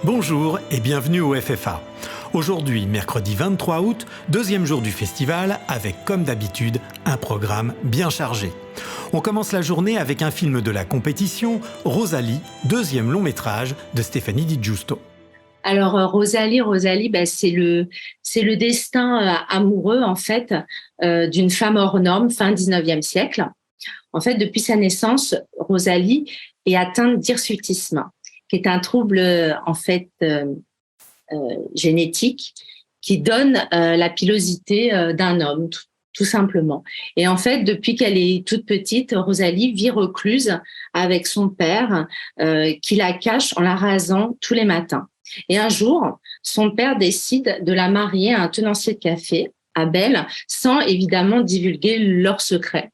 Bonjour et bienvenue au FFA. Aujourd'hui, mercredi 23 août, deuxième jour du festival, avec comme d'habitude, un programme bien chargé. On commence la journée avec un film de la compétition, Rosalie, deuxième long métrage de Stéphanie Di Giusto. Alors Rosalie, c'est le destin amoureux en fait d'une femme hors norme fin 19e siècle. En fait, depuis sa naissance, Rosalie est atteinte d'hirsutisme, qui est un trouble génétique qui donne la pilosité d'un homme, tout simplement. Et en fait, depuis qu'elle est toute petite, Rosalie vit recluse avec son père qui la cache en la rasant tous les matins. Et un jour, son père décide de la marier à un tenancier de café, Abel, sans évidemment divulguer leur secret.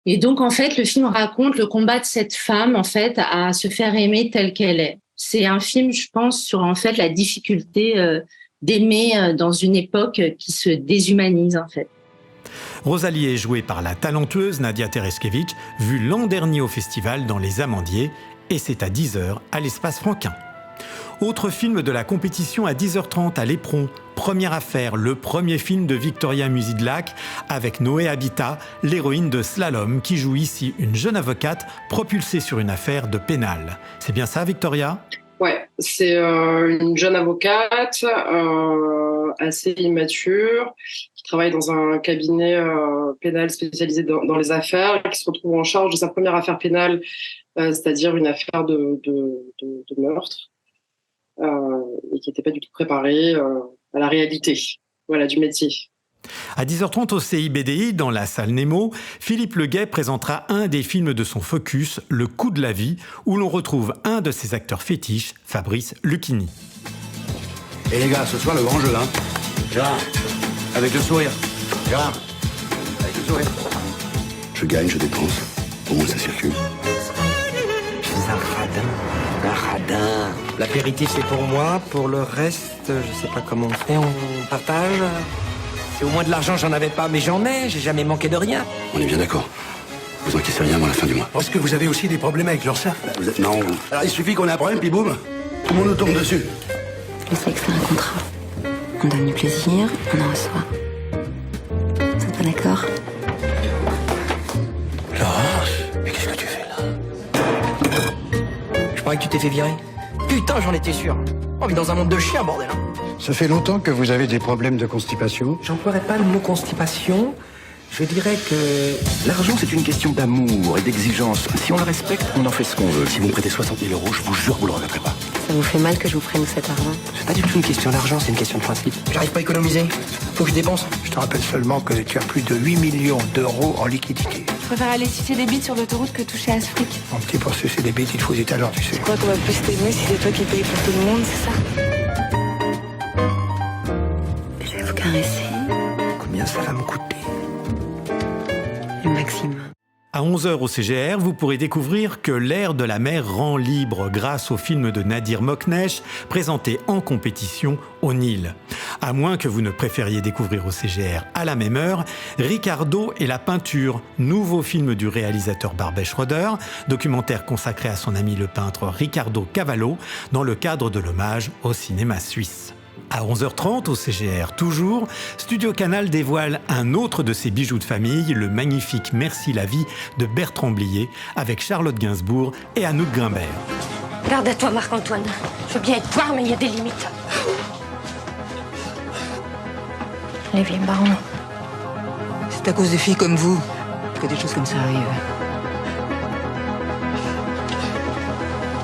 Et donc, en fait, le film raconte le combat de cette femme, en fait, à se faire aimer telle qu'elle est. C'est un film, je pense, sur, en fait, la difficulté d'aimer dans une époque qui se déshumanise, en fait. Rosalie est jouée par la talentueuse Nadia Tereskevich, vue l'an dernier au festival dans Les Amandiers, et c'est à 10h à l'Espace Franquin. Autre film de la compétition à 10h30 à l'Éperon, Première affaire, le premier film de Victoria Musidlac avec Noé Habitat, l'héroïne de Slalom, qui joue ici une jeune avocate propulsée sur une affaire de pénal. C'est bien ça, Victoria ? Ouais, c'est une jeune avocate assez immature qui travaille dans un cabinet pénal spécialisé dans les affaires, qui se retrouve en charge de sa première affaire pénale, c'est-à-dire une affaire de meurtre. Et qui n'était pas du tout préparé à la réalité du métier. À 10h30 au CIBDI, dans la salle Nemo, Philippe Leguet présentera un des films de son focus, Le Coup de la vie, où l'on retrouve un de ses acteurs fétiches, Fabrice Lucchini. Et les gars, ce soir, le grand jeu, hein. Gérard, avec le sourire. Gérard, avec le sourire. Je gagne, je dépense. Au moins, ça circule. Je suis un radin. L'apéritif, c'est pour moi. Pour le reste, je sais pas comment on fait. On partage. C'est au moins de l'argent, j'en avais pas, mais j'en ai. J'ai jamais manqué de rien. On est bien d'accord. Vous encaissez rien avant la fin du mois. Parce que vous avez aussi des problèmes avec l'URSSAF. Non. Alors, il suffit qu'on ait un problème, puis boum, tout le monde nous tombe dessus. Le sexe, c'est un contrat. On donne du plaisir, on en reçoit. Vous êtes pas d'accord ? Laurence, mais qu'est-ce que tu fais là ? Je croyais que tu t'es fait virer. Putain, j'en étais sûr. On vit dans un monde de chiens, bordel. Ça fait longtemps que vous avez des problèmes de constipation. J'emploierais pas le mot constipation. Je dirais que L'argent, c'est une question d'amour et d'exigence. Si on le respecte, on en fait ce qu'on veut. Si vous me prêtez 60 000 €, je vous jure, vous le regretterez pas. Ça vous fait mal que je vous prenne cet argent ? c'est pas du tout une question d'argent, c'est une question de principe. J'arrive pas à économiser. Faut que je dépense. Je te rappelle seulement que tu as plus de 8 millions d'euros en liquidité. Je préfère aller sucer des bites sur l'autoroute que toucher à ce fric. Mon petit, pour sucer des bêtes, il faut des talents, tu sais. Je crois qu'on va plus t'aimer si c'est toi qui payes pour tout le monde, c'est ça ? Je vais vous caresser. Combien ça va me coûter ? Le maximum. À 11h au CGR, vous pourrez découvrir que l'air de la mer rend libre grâce au film de Nadir Moknesh, présenté en compétition au Nil. À moins que vous ne préfériez découvrir au CGR à la même heure, Ricardo et la peinture, nouveau film du réalisateur Barbet Schroeder, documentaire consacré à son ami le peintre Ricardo Cavallo, dans le cadre de l'hommage au cinéma suisse. À 11h30 au CGR toujours, Studio Canal dévoile un autre de ses bijoux de famille, le magnifique Merci la vie de Bertrand Blier, avec Charlotte Gainsbourg et Anouk Grimbert. Garde à toi, Marc-Antoine. Je veux bien être poire, mais il y a des limites. Les vieilles baron. C'est à cause des filles comme vous que des choses comme ça arrivent.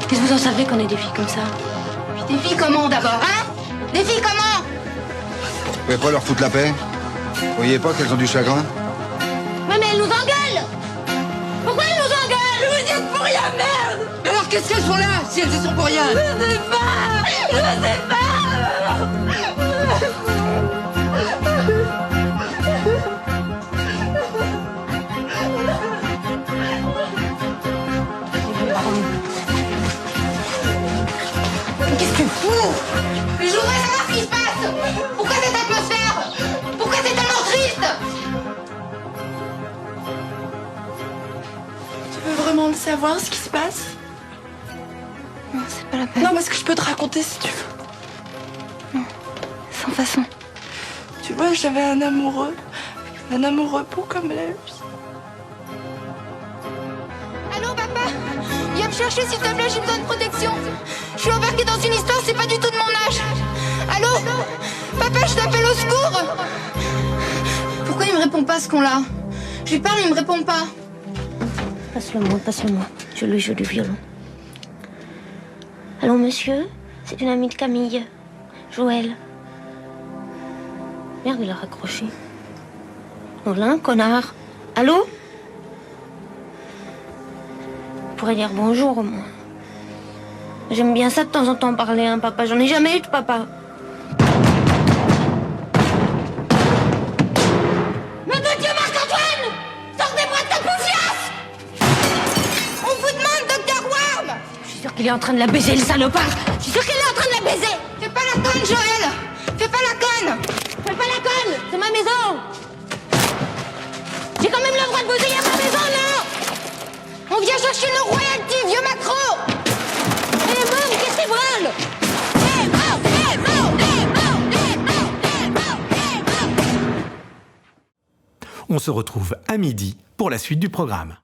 Qu'est-ce que vous en savez qu'on est des filles comme ça ? Des filles comment d'abord, hein ? Des filles comment ? Vous pouvez pas leur foutre la paix ? Vous voyez pas qu'elles ont du chagrin ? Ouais, mais elles nous engueulent ! Pourquoi elles nous engueulent ? Vous êtes pour rien, merde ! Alors qu'est-ce qu'elles font là, si elles y sont pour rien ? Je sais pas ! Je sais pas ! Qu'est-ce que tu fous ? Mais je voudrais savoir ce qui se passe ! Pourquoi cette atmosphère ? Pourquoi c'est tellement triste ? Tu veux vraiment le savoir, ce qui se passe ? Non, c'est pas la Non, parce que je peux te raconter si tu veux. Non, sans façon. Tu vois, j'avais un amoureux beau comme la vie. Allô, papa? Viens me chercher, s'il te plaît, j'ai besoin de protection. Je suis embarquée dans une histoire, c'est pas du tout de mon âge. Allô? Papa, je t'appelle au secours. Pourquoi il me répond pas, ce con-là? Je lui parle, il me répond pas. Passe-le-moi, passe-le-moi. Je lui joue du violon. Allô, monsieur? C'est une amie de Camille. Joël. Merde, il a raccroché. Oh là, connard. Allô? Je pourrais dire bonjour, au moins. J'aime bien ça de temps en temps parler à un papa. J'en ai jamais eu de papa. Nom de Dieu, Marc-Antoine! Sortez-moi de ta confiance! On vous demande, Dr. Worm! Je suis sûre qu'il est en train de la baiser, le salopard. Je suis sûre qu'elle est en train de la baiser! Fais pas la conne, Joël! Fais pas la conne! Fais pas la conne! C'est ma maison! J'ai quand même le droit de baiser à ma maison, non? On vient chercher nos royalties, vieux macro! Eh, bon, qu'est-ce qu'ils veulent? On se retrouve à midi pour la suite du programme.